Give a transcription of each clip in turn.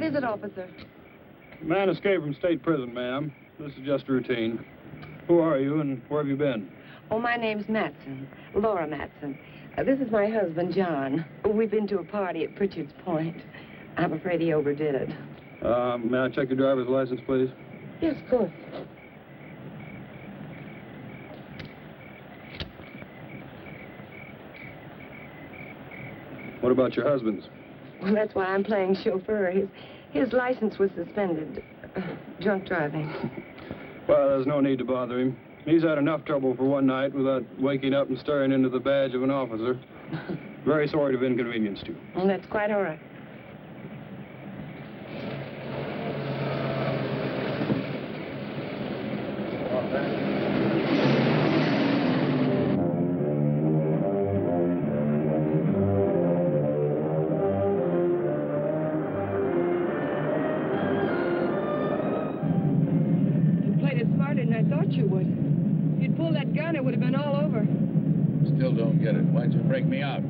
is it, officer? Man escaped from state prison, ma'am. This is just routine. Who are you and where have you been? Oh, my name's Matson, Laura Matson. This is my husband, John. We've been to a party at Pritchard's Point. I'm afraid he overdid it. May I check your driver's license, please? Yes, of course. What about your husband's? Well, that's why I'm playing chauffeur. His license was suspended. Drunk driving. Well, there's no need to bother him. He's had enough trouble for one night without waking up and staring into the badge of an officer. Very sorry to have inconvenienced you. Well, that's quite all right. Still don't get it. Why'd you break me out?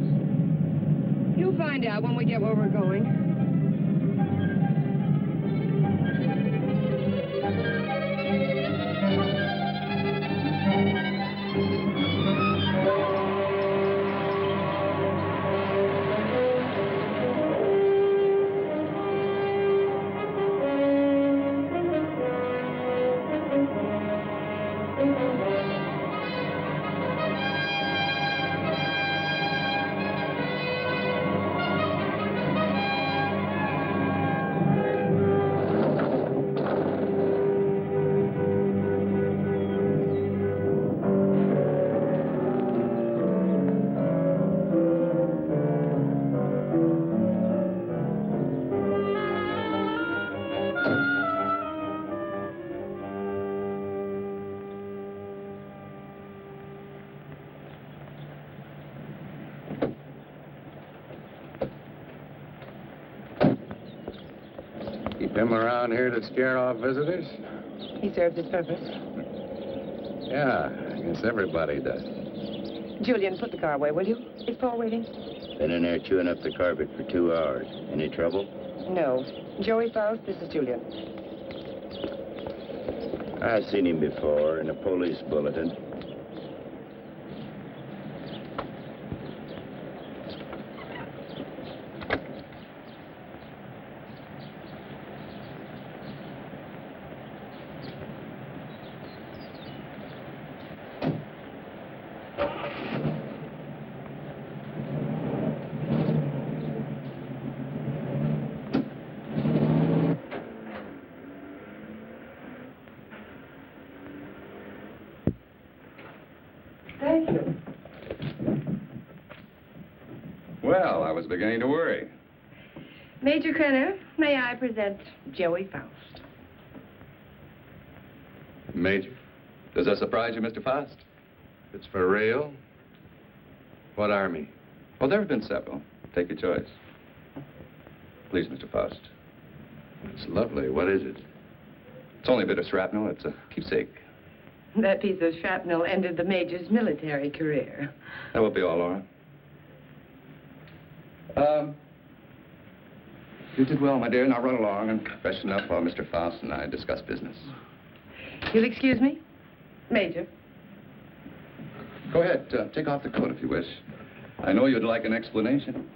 You'll find out when we get where we're going. Him around here to scare off visitors? He serves his purpose. Yeah, I guess everybody does. Julian, put the car away, will you? Is Paul waiting? Been in there chewing up the carpet for 2 hours. Any trouble? No. Joey Faust, this is Julian. I've seen him before in a police bulletin. Thank you. Well, I was beginning to worry. Major Krenner, may I present Joey Faust? Major? Does that surprise you, Mr. Faust? It's for real? What army? Well, there have been several. Take your choice. Please, Mr. Faust. It's lovely. What is it? It's only a bit of shrapnel. It's a keepsake. That piece of shrapnel ended the Major's military career. That will be all, Laura. You did well, my dear. Now run along and freshen up while Mr. Faust and I discuss business. You'll excuse me? Major. Go ahead. Take off the coat if you wish. I know you'd like an explanation.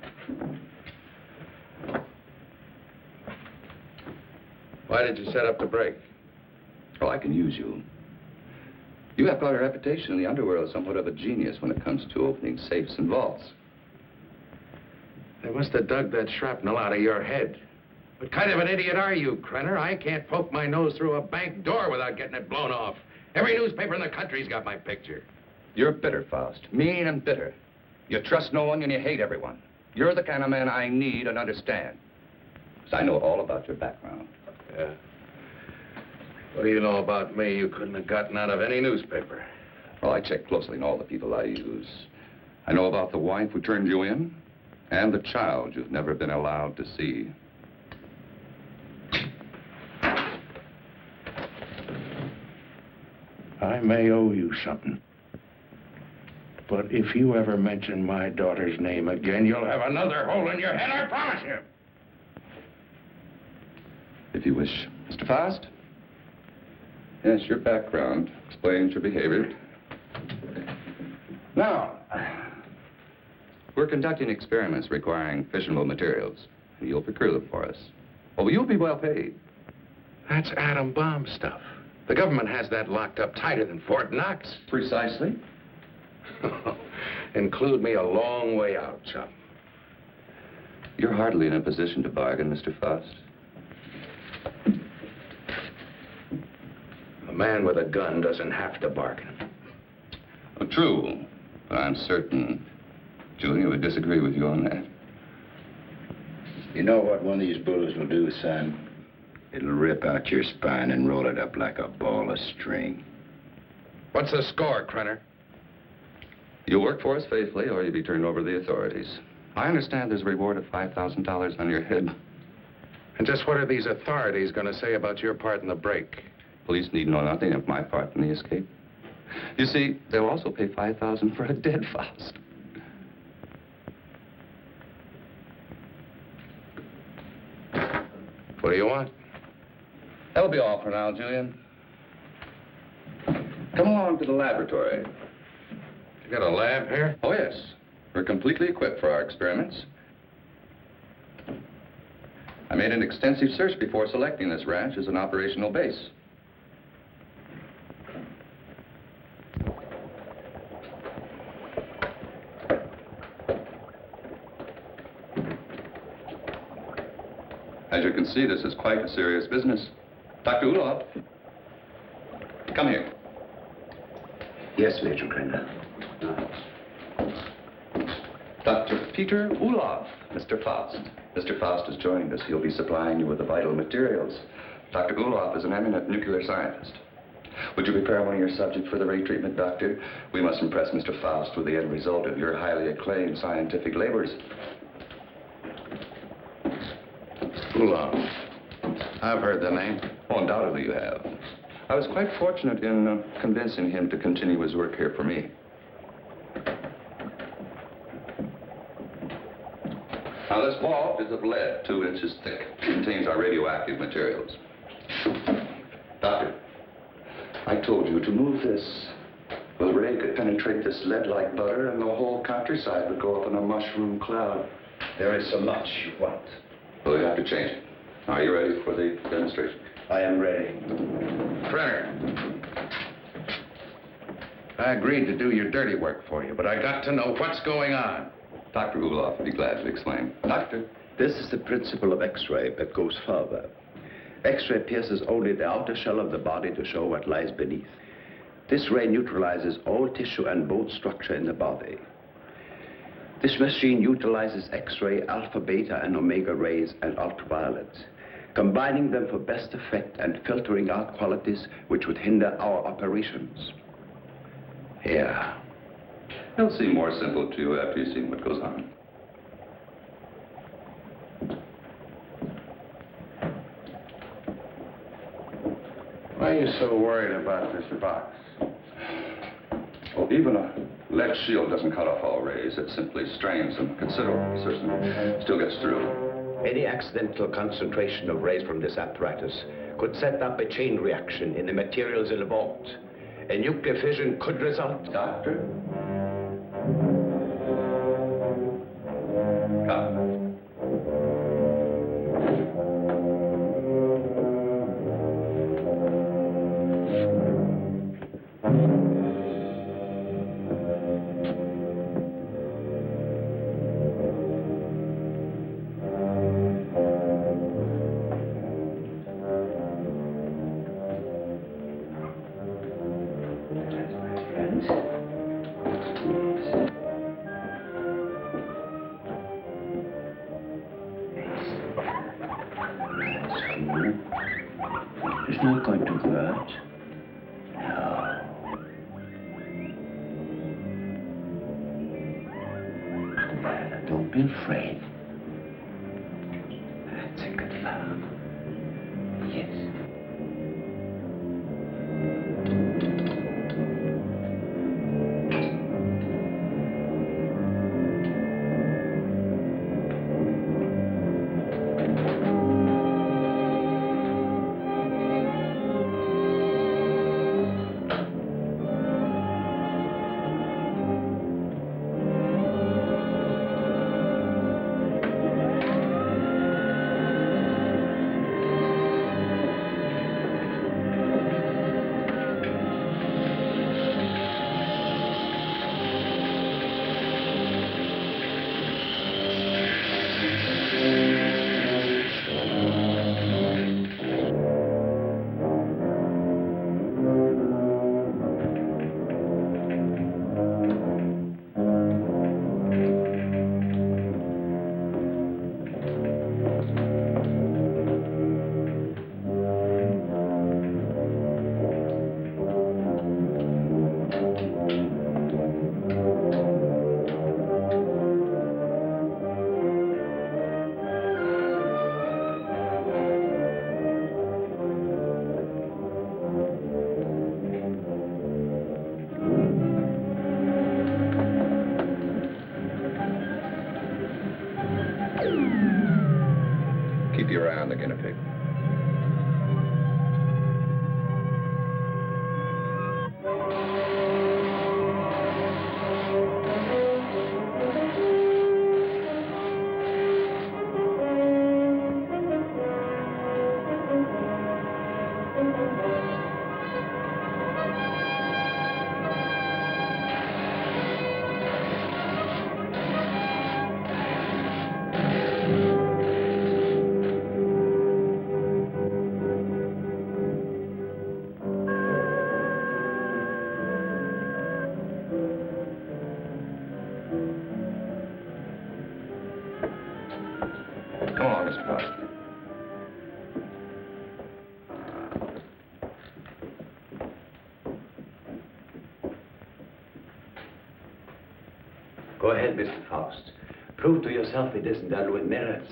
Why did you set up the break? Oh, I can use you. You have quite a reputation in the underworld as somewhat of a genius when it comes to opening safes and vaults. They must have dug that shrapnel out of your head. What kind of an idiot are you, Krenner? I can't poke my nose through a bank door without getting it blown off. Every newspaper in the country's got my picture. You're bitter, Faust. Mean and bitter. You trust no one and you hate everyone. You're the kind of man I need and understand. 'Cause I know all about your background. Yeah. What do you know about me you couldn't have gotten out of any newspaper? Well, I check closely on all the people I use. I know about the wife who turned you in and the child you've never been allowed to see. I may owe you something. But if you ever mention my daughter's name again, you'll have another hole in your head, I promise you. if you wish. Mr. Faust? Yes, your background explains your behavior. Now, we're conducting experiments requiring fissionable materials. You'll procure them for us. Oh, you'll be well paid. That's atom bomb stuff. The government has that locked up tighter than Fort Knox. Precisely. Include me a long way out, chum. You're hardly in a position to bargain, Mr. Faust. A man with a gun doesn't have to bargain. Oh, true. But I'm certain Julia would disagree with you on that. You know what one of these bullets will do, son? It'll rip out your spine and roll it up like a ball of string. What's the score, Krenner? You'll work for us faithfully, or you'll be turned over to the authorities. I understand there's a reward of $5,000 on your head. And just what are these authorities going to say about your part in the break? Police need know nothing of my part in the escape. You see, they'll also pay $5,000 for a dead Faust. What do you want? That'll be all for now, Julian. Come along to the laboratory. You got a lab here? Oh, yes. We're completely equipped for our experiments. I made an extensive search before selecting this ranch as an operational base. As you can see, this is quite a serious business. Dr. Ulof, come here. Yes, Major Krenner. Dr. Peter Ulof, Mr. Faust. Mr. Faust has joined us. He'll be supplying you with the vital materials. Dr. Ulof is an eminent nuclear scientist. Would you prepare one of your subjects for the ray treatment, Doctor? We must impress Mr. Faust with the end result of your highly acclaimed scientific labors. Ulof. I've heard the name. Oh, undoubtedly you have. I was quite fortunate in convincing him to continue his work here for me. Now, this ball is of lead, 2 inches thick. It contains our radioactive materials. Doctor, I told you to move this. The ray could penetrate this lead like butter, and the whole countryside would go up in a mushroom cloud. There is so much you want. Well, we have to change it. Are you ready for the demonstration? I am ready. Krenner. I agreed to do your dirty work for you, but I got to know what's going on. Dr. Ulof would be glad to explain. Doctor? This is the principle of X-ray, but goes further. X-ray pierces only the outer shell of the body to show what lies beneath. This ray neutralizes all tissue and bone structure in the body. This machine utilizes X-ray, alpha, beta, and omega rays and ultraviolet, combining them for best effect and filtering out qualities which would hinder our operations. Yeah. It'll seem more simple to you after you've seen what goes on. Why are you so worried about this box? Well, even a lead shield doesn't cut off all rays. It simply strains them considerably, so it still gets through. Any accidental concentration of rays from this apparatus could set up a chain reaction in the materials involved. A nuclear fission could result. Doctor? Come. It's not going to hurt. No. Don't be afraid. That's a good fellow. Yes. Go ahead, Mr. Faust. Prove to yourself it isn't done with mirrors.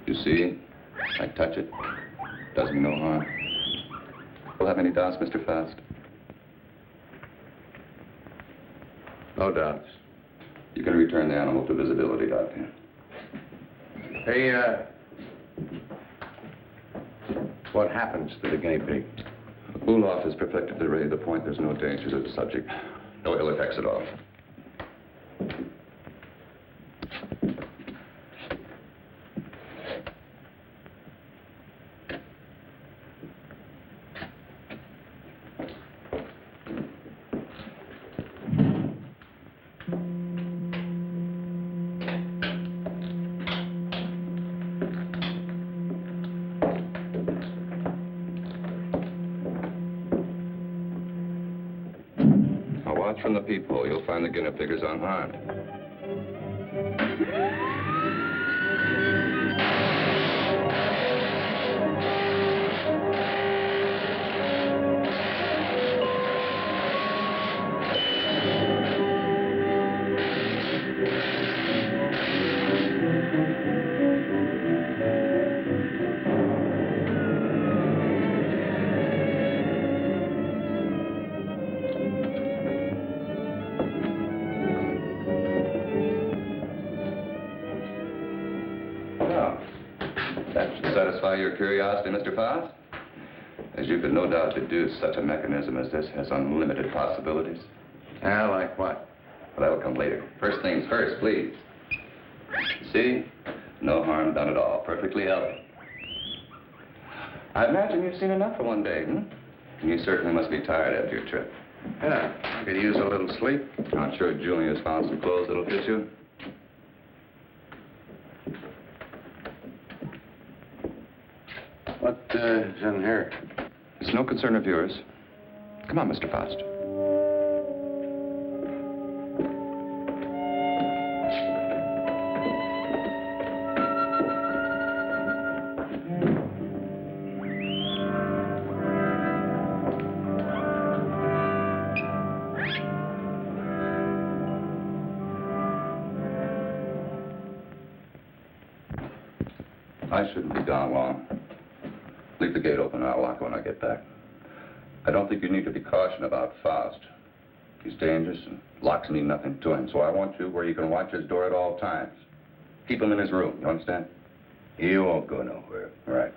You see? I touch it. Does me no harm. Will have any doubts, Mr. Faust? No doubts. You can return the animal to visibility, Doctor. Hey, what happens to the guinea pig? Ulof has perfected the ray to the point there's no danger to the subject. No ill effects at all. From the peephole, you'll find the guinea pig is unharmed. Satisfy your curiosity, Mr. Faust? As you could no doubt deduce, such a mechanism as this has unlimited possibilities. Yeah, like what? Well, that'll come later. First things first, please. See? No harm done at all. Perfectly healthy. I imagine you've seen enough for one day, hmm? And you certainly must be tired after your trip. Yeah, I could use a little sleep. I'm sure Julia's found some clothes that'll fit you. What is in here? It's no concern of yours. Come on, Mr. Faust. I shouldn't be gone long. Leave the gate open and I'll lock when I get back. I don't think you need to be cautioned about Faust. He's dangerous and locks mean nothing to him, so I want you where you can watch his door at all times. Keep him in his room, you understand? He won't go nowhere. All right.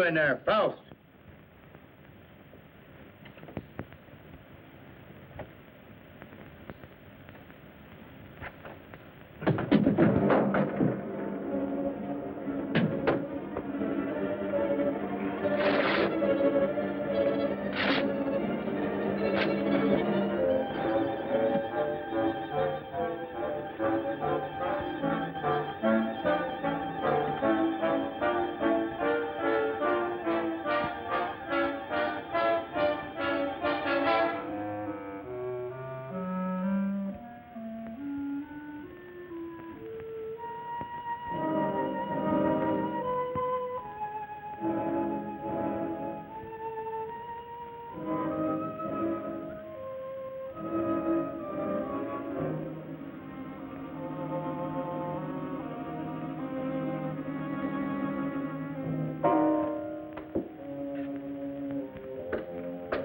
doing there, Faust?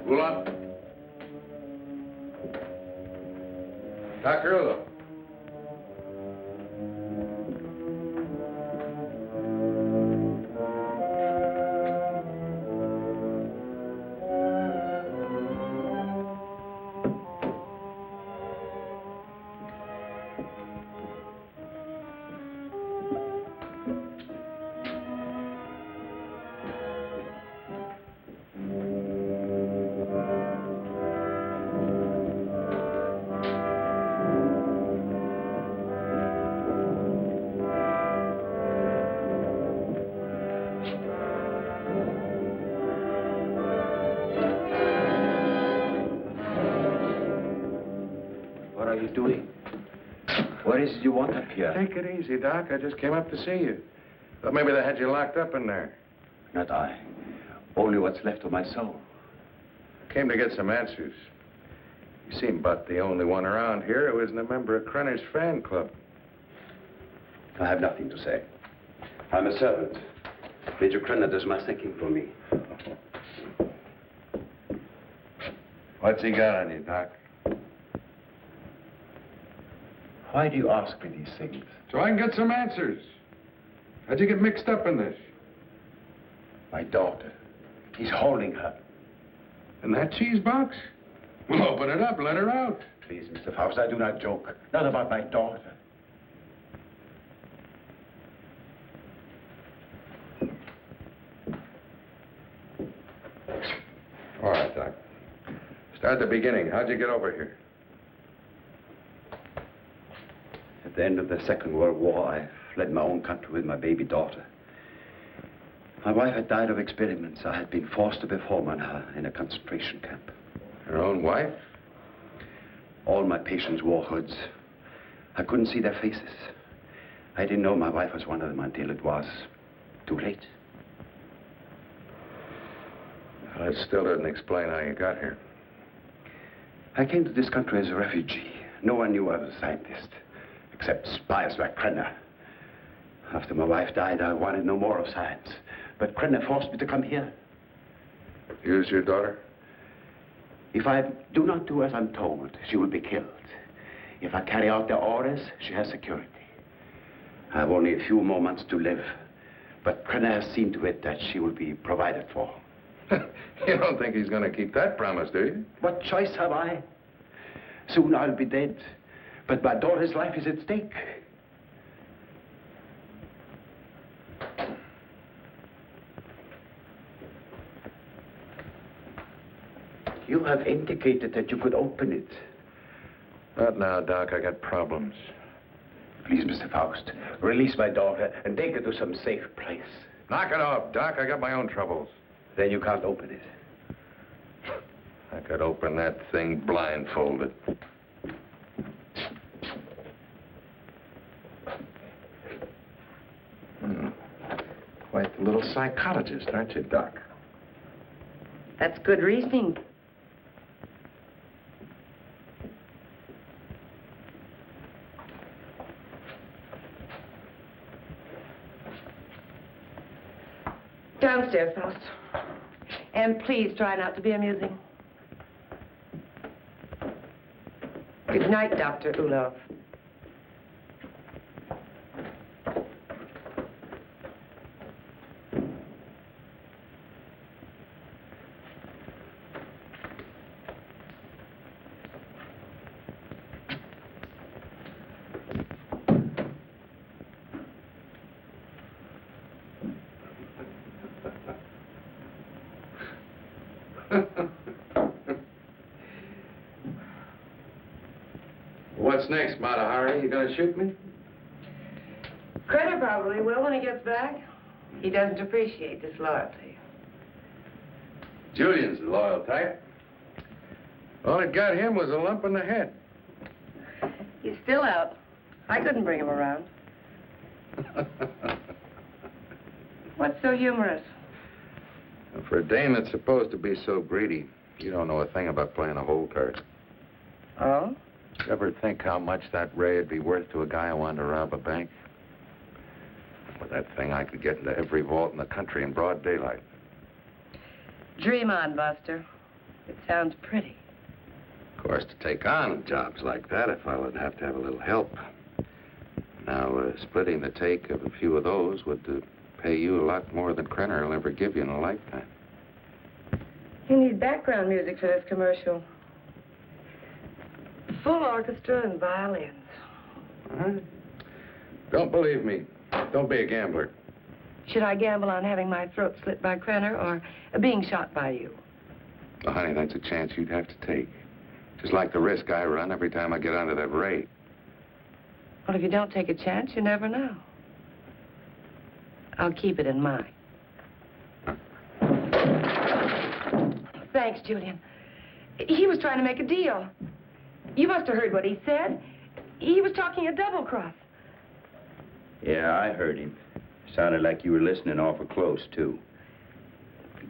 Ulof? Dr. Ulof? What are you doing? What is it you want up here? Take it easy, Doc. I just came up to see you. Thought maybe they had you locked up in there. Not I. Only what's left of my soul. Came to get some answers. You seem about the only one around here who isn't a member of Krenner's fan club. I have nothing to say. I'm a servant. Major Krenner does my thinking for me. What's he got on you, Doc? Why do you ask me these things? So I can get some answers. How'd you get mixed up in this? My daughter. He's holding her. In that cheese box? Well, open it up. Let her out. Please, Mr. Faust, I do not joke. Not about my daughter. All right, Doc. Start at the beginning. How'd you get over here? At the end of the Second World War, I fled my own country with my baby daughter. My wife had died of experiments. I had been forced to perform on her in a concentration camp. Your own wife? All my patients wore hoods. I couldn't see their faces. I didn't know my wife was one of them until it was too late. Well, it still doesn't explain how you got here. I came to this country as a refugee. No one knew I was a scientist, except spies like Krenner. After my wife died, I wanted no more of science. But Krenner forced me to come here. Use your daughter? If I do not do as I'm told, she will be killed. If I carry out their orders, she has security. I have only a few more months to live. But Krenner has seen to it that she will be provided for. You don't think he's going to keep that promise, do you? What choice have I? Soon I'll be dead. But my daughter's life is at stake. You have indicated that you could open it. Not now, Doc. I got problems. Please, Mr. Faust, release my daughter and take her to some safe place. Knock it off, Doc. I got my own troubles. Then you can't open it. I could open that thing blindfolded. Quite the little psychologist, aren't you, Doc? That's good reasoning. Downstairs, Faust. And please try not to be amusing. Good night, Dr. Ulof. What's next, Mata Hari? You gonna shoot me? Krenner probably will when he gets back. He doesn't appreciate disloyalty. Julian's the loyal type. All it got him was a lump in the head. He's still out. I couldn't bring him around. What's so humorous? For a dame that's supposed to be so greedy, you don't know a thing about playing a hole card. Oh? You ever think how much that ray would be worth to a guy who wanted to rob a bank? With that thing, I could get into every vault in the country in broad daylight. Dream on, Buster. It sounds pretty. Of course, to take on jobs like that, a fellow would have to have a little help. Now, splitting the take of a few of those would pay you a lot more than Krenner will ever give you in a lifetime. You need background music for this commercial. Full orchestra and violins. Don't believe me. Don't be a gambler. Should I gamble on having my throat slit by Krenner or being shot by you? Well, honey, that's a chance you'd have to take. Just like the risk I run every time I get onto that ray. Well, if you don't take a chance, you never know. I'll keep it in mind. Thanks, Julian. He was trying to make a deal. You must have heard what he said. He was talking a double cross. Yeah, I heard him. Sounded like you were listening awful close, too.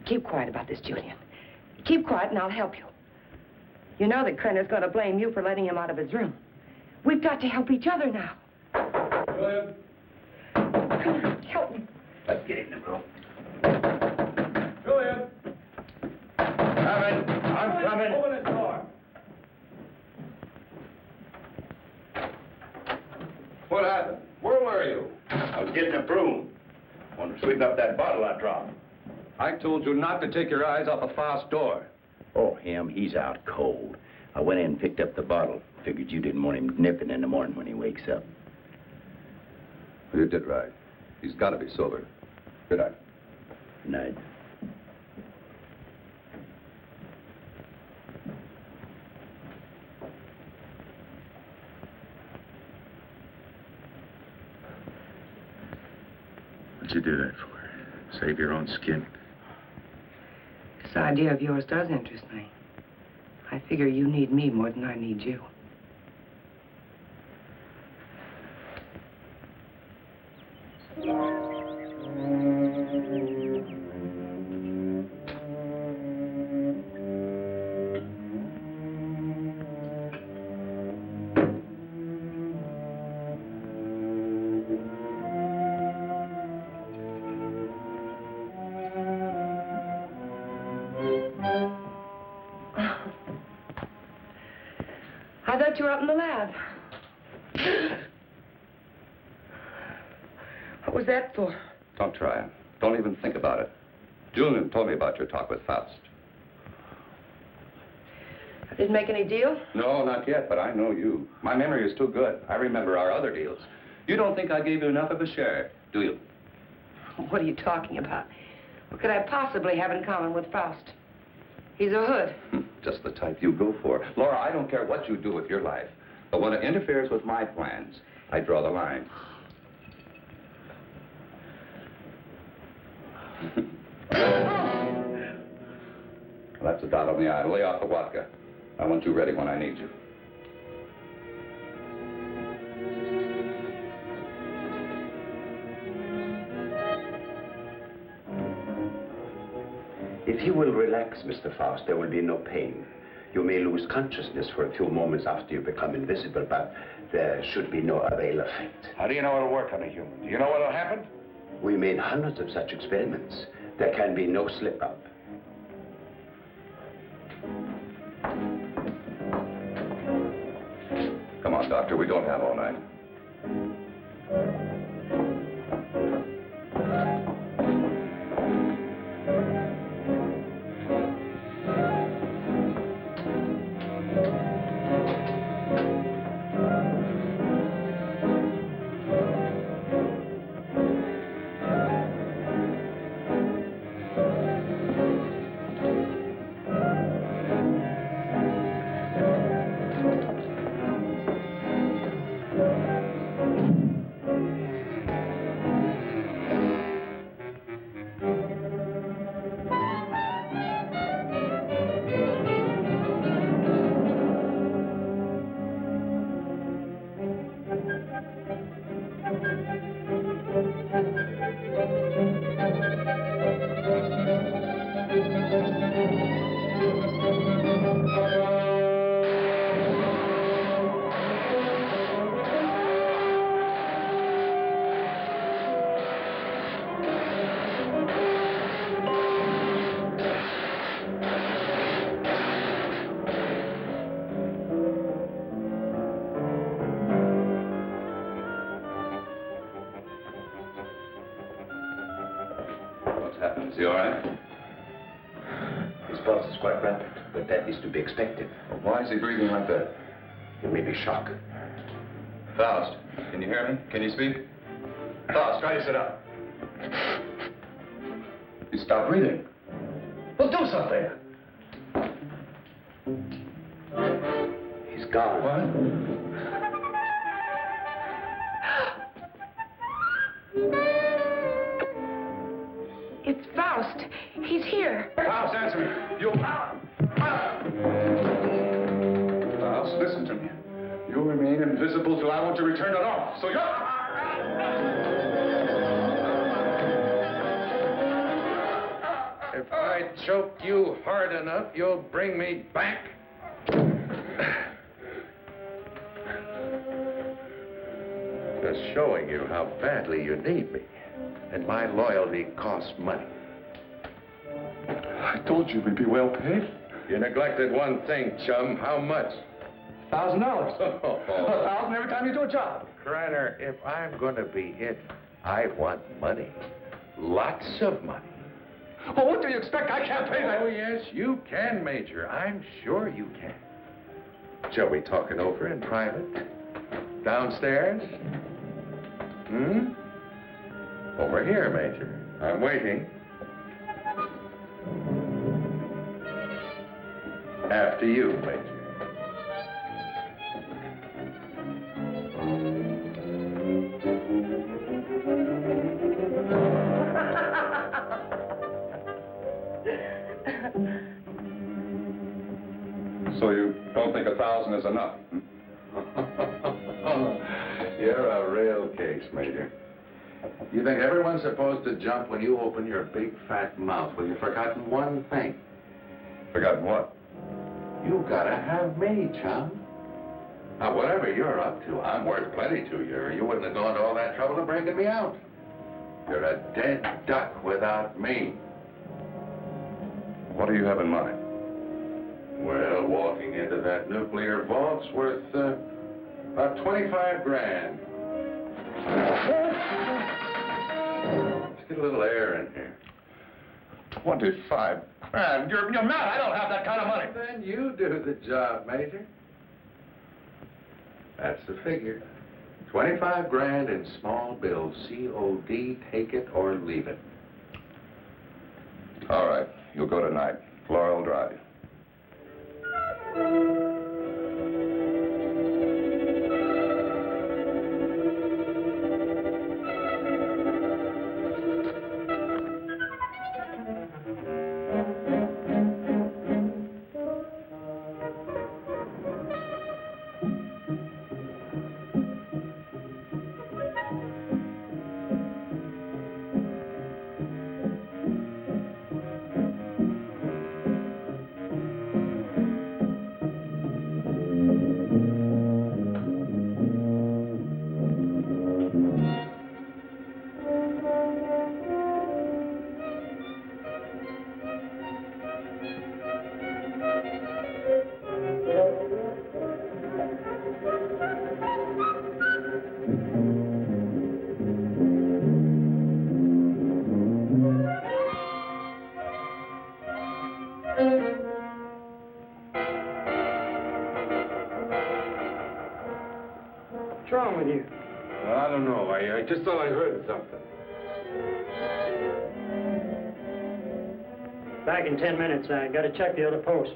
Keep quiet about this, Julian. Keep quiet and I'll help you. You know that Krenner's going to blame you for letting him out of his room. We've got to help each other now. Julian? Come on, help me. Let's get in the room. Julian? Coming. I'm coming. Open this door. What happened? Where were you? I was getting a broom. Want to sweep up that bottle I dropped. I told you not to take your eyes off a Faust door. Oh, him, he's out cold. I went in and picked up the bottle. Figured you didn't want him nipping in the morning when he wakes up. You did right. He's got to be sober. Good night. Good night. What'd you do that for? Save your own skin? This idea of yours does interest me. I figure you need me more than I need you. I thought you were up in the lab. What was that for? Don't try it. Don't even think about it. Julian told me about your talk with Faust. I didn't make any deal? No, not yet, but I know you. My memory is too good. I remember our other deals. You don't think I gave you enough of a share, do you? What are you talking about? What could I possibly have in common with Faust? He's a hood. Just the type you go for. Laura, I don't care what you do with your life. But when it interferes with my plans, I draw the line. Well, that's a dot on the I. Lay off the vodka. I want you ready when I need you. If you will relax, Mr. Faust, there will be no pain. You may lose consciousness for a few moments after you become invisible, but there should be no other ill effect. How do you know it'll work on a human? Do you know what'll happen? We made hundreds of such experiments. There can be no slip-up. Come on, Doctor. We don't have all night. Is he all right? His pulse is quite rapid, but that is to be expected. Well, why is he breathing like that? It may be shock. Faust, can you hear me? Can you speak? Faust, try to sit up. He stopped breathing. Well, do something. He's gone. What? It's Faust. He's here. Faust, answer me. You... Faust, listen to me. You'll remain invisible till I want to return it off. So you're... If I choke you hard enough, you'll bring me back. Just showing you how badly you need me. And my loyalty costs money. I told you we'd be well paid. You neglected one thing, chum. How much? $1,000. $1,000 every time you do a job. Krenner, if I'm going to be it, I want money. Lots of money. Well, what do you expect? I can't pay that. Oh, yes, you can, Major. I'm sure you can. Shall we talk it over in private? Downstairs? Hmm? Over here, Major. I'm waiting. After you, Major. So you don't think 1,000 is enough? You're a real case, Major. You think everyone's supposed to jump when you open your big fat mouth? Well, you've forgotten one thing. Forgotten what? You gotta have me, chum. Now, whatever you're up to, I'm worth plenty to you, or you wouldn't have gone to all that trouble of breaking me out. You're a dead duck without me. What do you have in mind? Well, walking into that nuclear vault's worth about 25 grand. Let's get a little air in here. 25 grand? You're mad. I don't have that kind of money. Then you do the job, Major. That's the figure. 25 grand in small bills, COD, take it or leave it. All right. You'll go tonight. Floral Drive. What's wrong with you? I don't know. I just thought I heard something. Back in 10 minutes. I got to check the other post.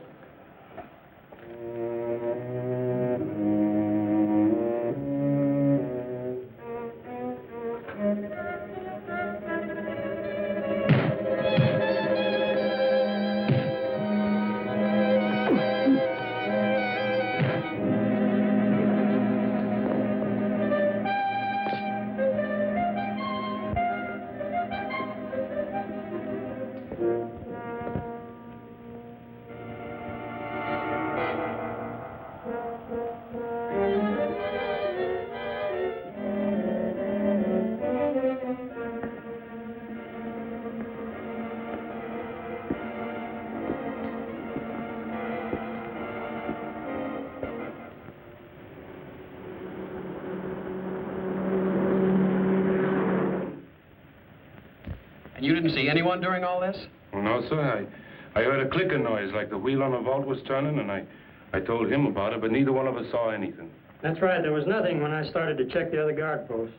You didn't see anyone during all this? No, sir. I heard a clicking noise like the wheel on the vault was turning, and I told him about it, but neither one of us saw anything. That's right. There was nothing when I started to check the other guard posts.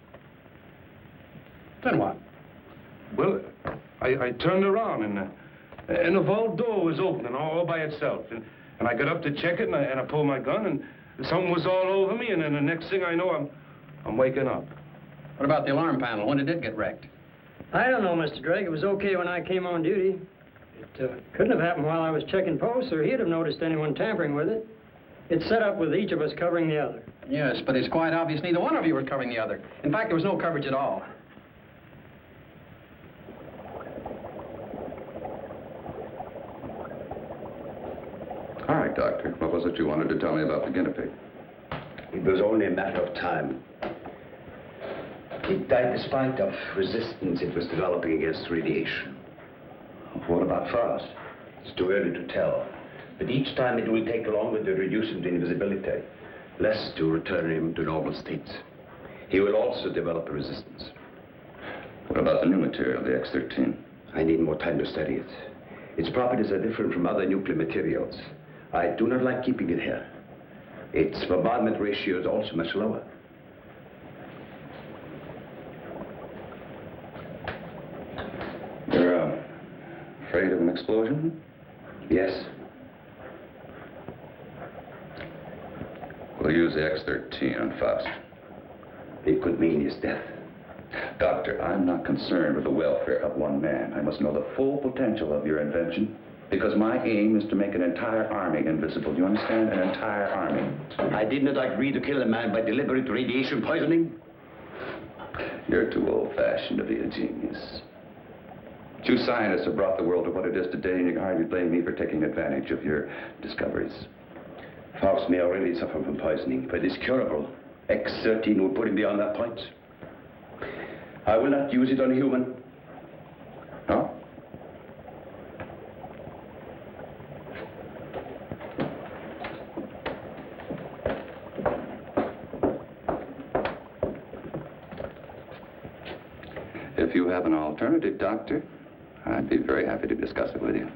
Then what? Well, I turned around, and the vault door was opening all by itself. And I got up to check it, and I pulled my gun, and something was all over me, and then the next thing I know, I'm waking up. What about the alarm panel? When did it get wrecked? I don't know, Mr. Drake. It was okay when I came on duty. It couldn't have happened while I was checking posts, or he'd have noticed anyone tampering with it. It's set up with each of us covering the other. Yes, but it's quite obvious neither one of you was covering the other. In fact, there was no coverage at all. All right, Doctor. What was it you wanted to tell me about the guinea pig? It was only a matter of time. It died despite of resistance it was developing against radiation. What about Faust? It's too early to tell. But each time it will take longer to reduce him to invisibility, less to return him to normal states. He will also develop a resistance. What about the new material, the X-13? I need more time to study it. Its properties are different from other nuclear materials. I do not like keeping it here. Its bombardment ratio is also much lower. You're afraid of an explosion? Yes. We'll use the X-13 on Faust. It could mean his death. Doctor, I'm not concerned with the welfare of one man. I must know the full potential of your invention, because my aim is to make an entire army invisible. Do you understand? An entire army. I did not agree to kill a man by deliberate radiation poisoning. You're too old-fashioned to be a genius. You scientists have brought the world to what it is today, and you can hardly blame me for taking advantage of your discoveries. Faust may already suffer from poisoning, but it's curable. X-13 will put him beyond that point. I will not use it on a human. No? If you have an alternative, Doctor, I'd be very happy to discuss it with you.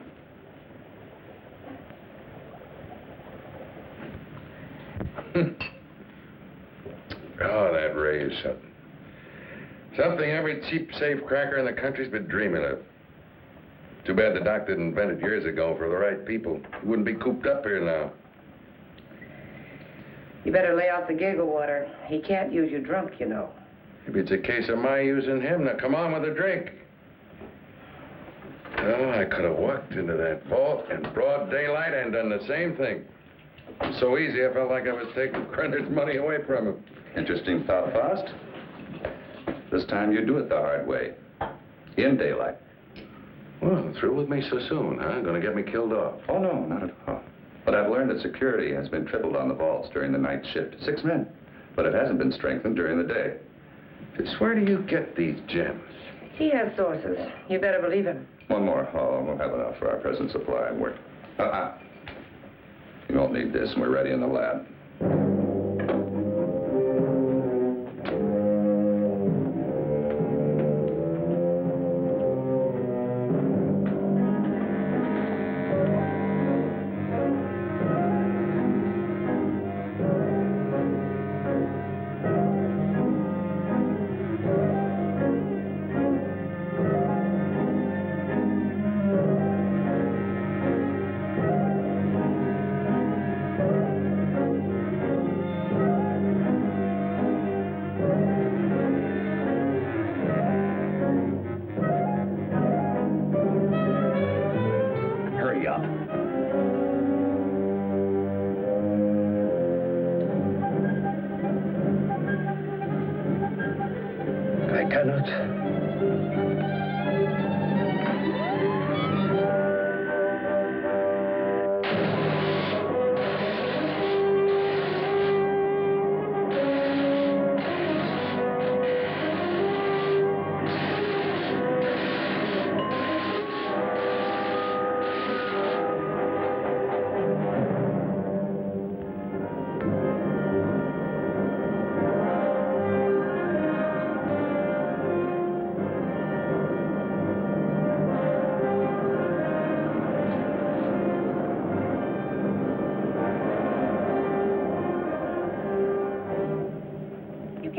Oh, that ray is something. Something every cheap safecracker in the country's been dreaming of. Too bad the doc didn't invent it years ago for the right people. He wouldn't be cooped up here now. You better lay off the giggle water. He can't use you drunk, you know. Maybe it's a case of my using him. Now, come on with a drink. Oh, I could have walked into that vault in broad daylight and done the same thing. It was so easy, I felt like I was taking Krenner's money away from him. Interesting thought, Faust. This time you do it the hard way. In daylight. Well, through with me so soon, huh? Gonna get me killed off? Oh, no, not at all. But I've learned that security has been tripled on the vaults during the night shift. 6 men. But it hasn't been strengthened during the day. Just where do you get these gems? He has sources. You better believe him. One more haul, and we'll have enough for our present supply and work. You won't need this, and we're ready in the lab.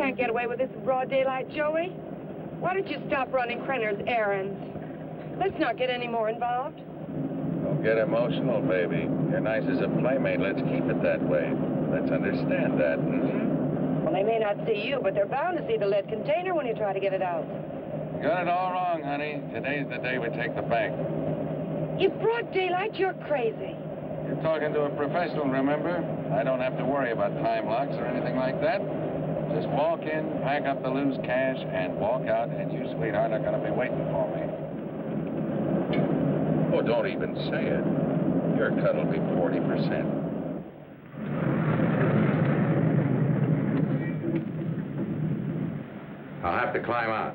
can't get away with this in broad daylight, Joey. Why don't you stop running Krenner's errands? Let's not get any more involved. Don't get emotional, baby. You're nice as a playmate. Let's keep it that way. Let's understand that, hmm? Well, they may not see you, but they're bound to see the lead container when you try to get it out. You got it all wrong, honey. Today's the day we take the bank. In broad daylight, you're crazy. You're talking to a professional, remember? I don't have to worry about time locks or anything like that. Just walk in, pack up the loose cash, and walk out, and you, sweetheart, are going to be waiting for me. Oh, don't even say it. Your cut will be 40%. I'll have to climb out.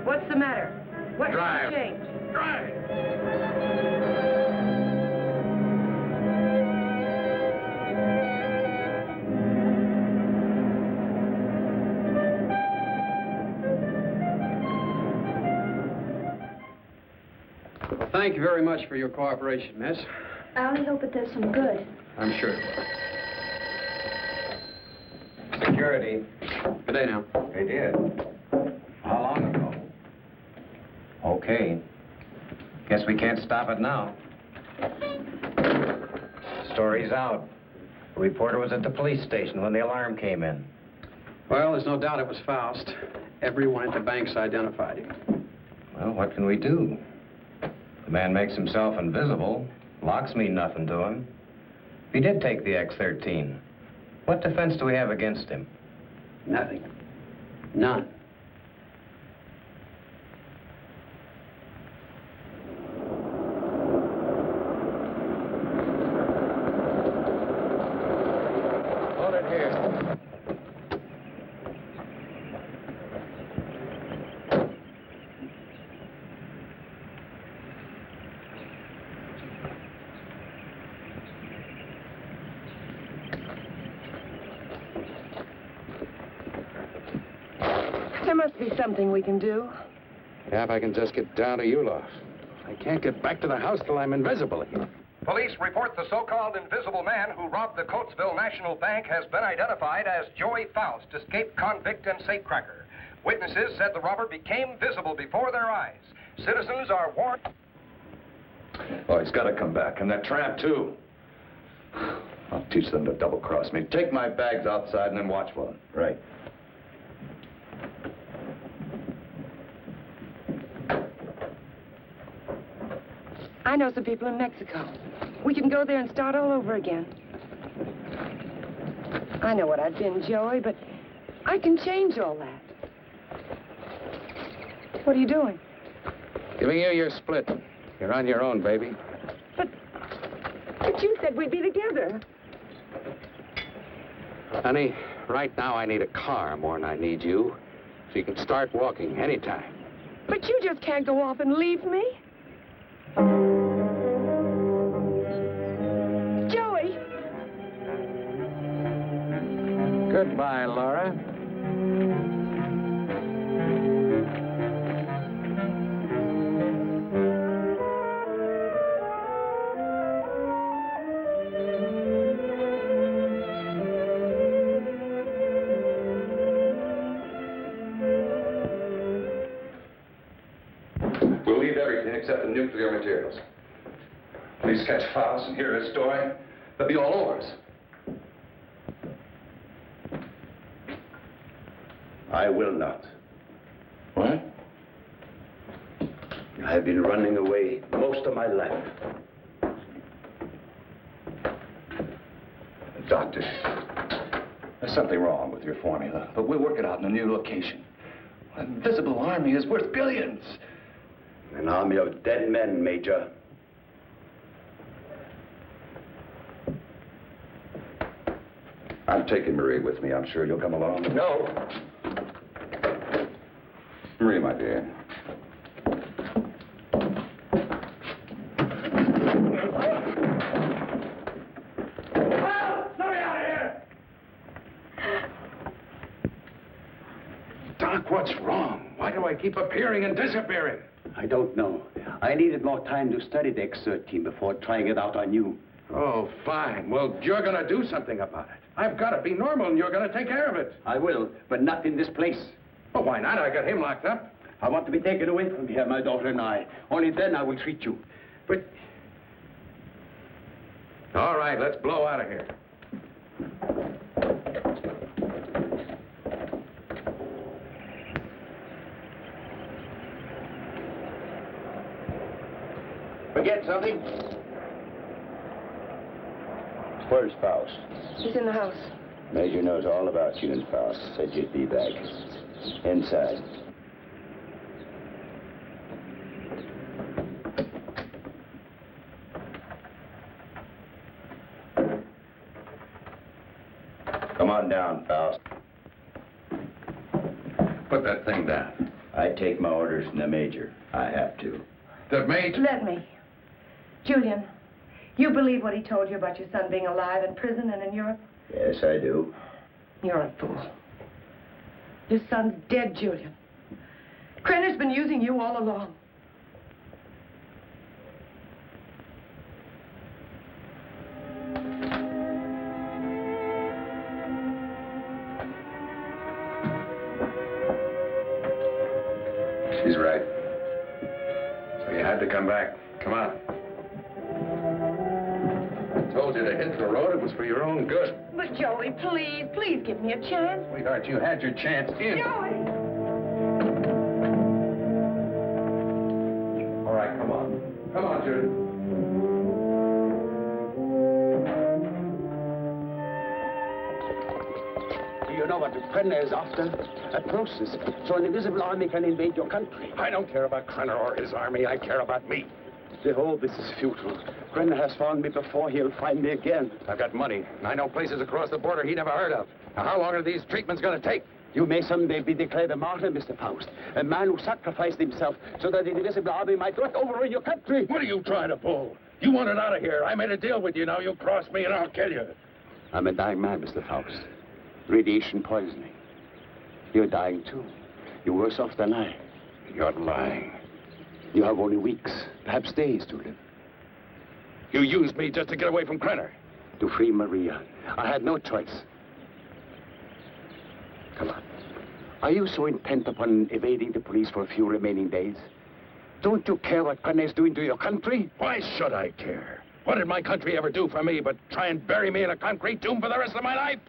What's the matter? What Drive. changed? Drive. Well, thank you very much for your cooperation, miss. I only hope it does some good. I'm sure. Security. Good day now. They did. How long ago? Okay. Guess we can't stop it now. Story's out. The reporter was at the police station when the alarm came in. Well, there's no doubt it was Faust. Everyone at the bank's identified him. Well, what can we do? The man makes himself invisible. Locks mean nothing to him. If he did take the X-13, what defense do we have against him? Nothing. None. Hold it here. There must be something we can do. Yeah, if I can just get down to Ulof. I can't get back to the house till I'm invisible again. Police report the so-called invisible man who robbed the Coatesville National Bank has been identified as Joey Faust, escaped convict and safecracker. Witnesses said the robber became visible before their eyes. Citizens are warned. Oh, he's got to come back, and that tramp, too. I'll teach them to double-cross me. Take my bags outside and then watch for them. Right. I know some people in Mexico. We can go there and start all over again. I know what I've been, Joey, but I can change all that. What are you doing? Giving you your split. You're on your own, baby. But you said we'd be together. Honey, right now I need a car more than I need you. So you can start walking anytime. But you just can't go off and leave me. Joey! Goodbye, Laura. We'll leave everything except the nuclear materials. Please catch Faust and hear his story. They'll be all over us. I will not. What? I have been running away most of my life. Doctor, there's something wrong with your formula, but we'll work it out in a new location. An invisible army is worth billions. An army of dead men, Major. I'm taking Marie with me. I'm sure you'll come along. No. Marie, my dear. Let me out of here! Doc, what's wrong? Why do I keep appearing and disappearing? I don't know. I needed more time to study the X-13 before trying it out on you. Oh, fine. Well, you're going to do something about it. I've got to be normal, and you're going to take care of it. I will, but not in this place. Well, why not? I got him locked up. I want to be taken away from here, my daughter and I. Only then I will treat you. But... All right, let's blow out of here. Forget something? Where's Faust? He's in the house. Major knows all about you and Faust. Said you'd be back. Inside. Come on down, Faust. Put that thing down. I take my orders from the Major. I have to. The Major? Let me. Julian, you believe what he told you about your son being alive in prison and in Europe? Yes, I do. You're a fool. Your son's dead, Julian. Krenner's been using you all along. She's right. So you had to come back. Come on. I told you to hit the road. It was for your own good. But Joey, please, please give me a chance. Sweetheart, you had your chance in. Joey! All right, come on. Come on, Judy. Do you know what Krenner is after? A process, so an invisible army can invade your country. I don't care about Krenner or his army. I care about me. Behold, this is futile. Krenner has found me before. He'll find me again. I've got money, and I know places across the border he never heard of. Now, how long are these treatments going to take? You may someday be declared a martyr, Mr. Faust. A man who sacrificed himself so that the invisible army might not overrun your country. What are you trying to pull? You want it out of here. I made a deal with you. Now you cross me and I'll kill you. I'm a dying man, Mr. Faust. Radiation poisoning. You're dying, too. You're worse off than I. You're lying. You have only weeks, perhaps days to live. You used me just to get away from Krenner. To free Maria. I had no choice. Come on. Are you so intent upon evading the police for a few remaining days? Don't you care what Krenner is doing to your country? Why should I care? What did my country ever do for me but try and bury me in a concrete tomb for the rest of my life?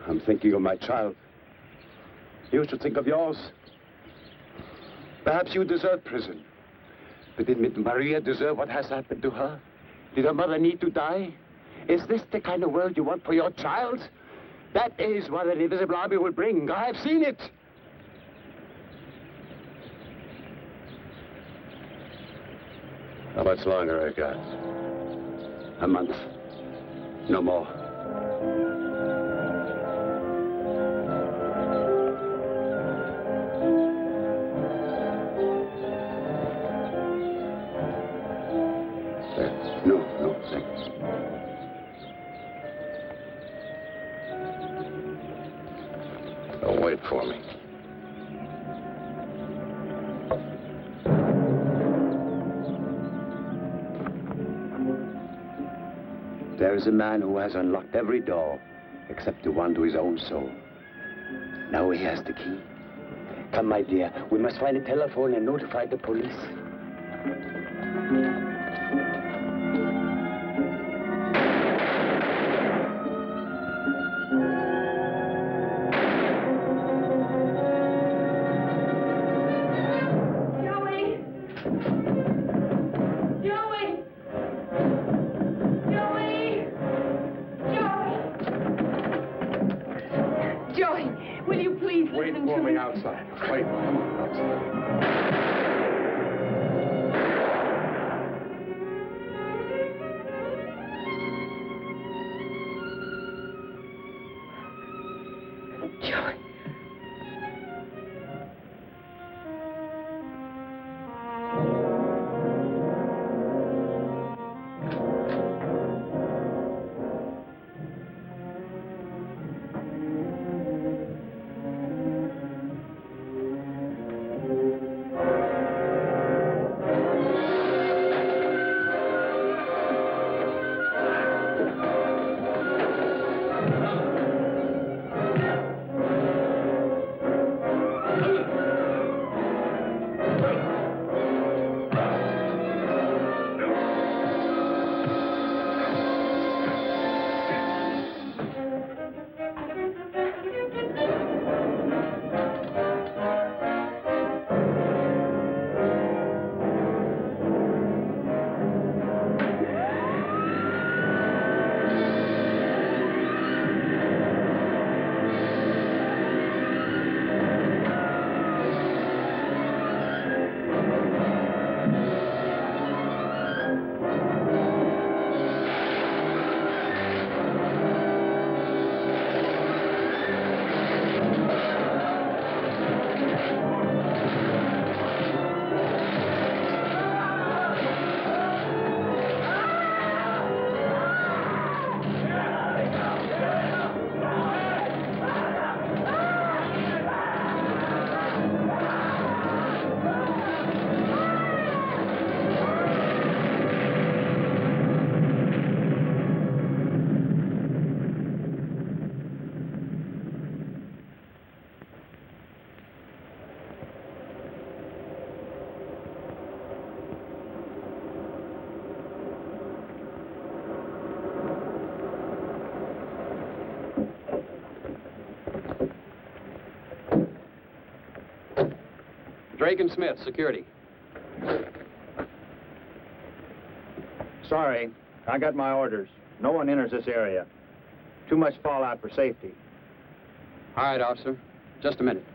I'm thinking of my child. You should think of yours. Perhaps you deserve prison. But did Maria deserve what has happened to her? Did her mother need to die? Is this the kind of world you want for your child? That is what an invisible army will bring. I have seen it. How much longer I got? A month. No more. No, thanks. Don't wait for me. There is a man who has unlocked every door except the one to his own soul. Now he has the key. Come, my dear, we must find a telephone and notify the police. Outside. Wait. Outside. Joey. Drake and Smith, security. Sorry, I got my orders. No one enters this area. Too much fallout for safety. All right, officer. Just a minute.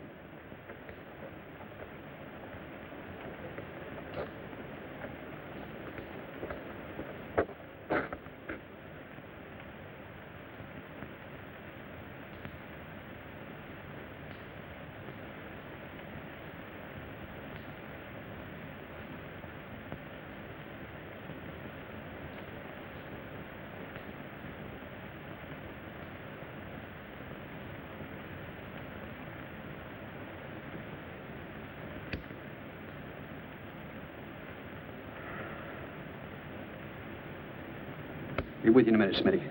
Be with you in a minute, Smitty.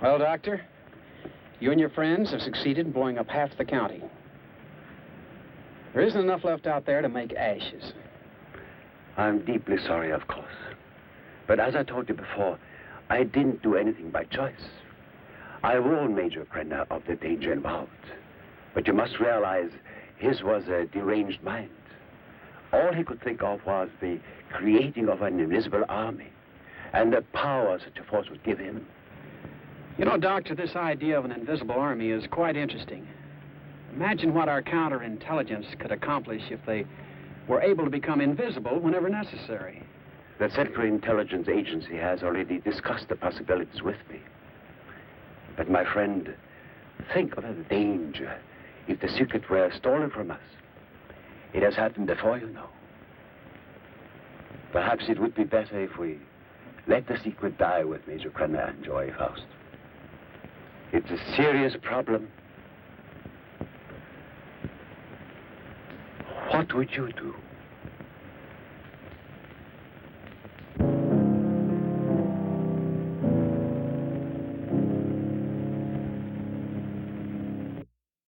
Well, Doctor, you and your friends have succeeded in blowing up half the county. There isn't enough left out there to make ashes. I'm deeply sorry, of course. But as I told you before, I didn't do anything by choice. I warned Major Krenner of the danger involved. But you must realize his was a deranged mind. All he could think of was the creating of an invisible army and the power such a force would give him. You know, Doctor, this idea of an invisible army is quite interesting. Imagine what our counterintelligence could accomplish if they were able to become invisible whenever necessary. The Central Intelligence Agency has already discussed the possibilities with me. But my friend, think of the danger if the secret were stolen from us. It has happened before, you know. Perhaps it would be better if we let the secret die with Major Krenner and Joey Faust. It's a serious problem. What would you do?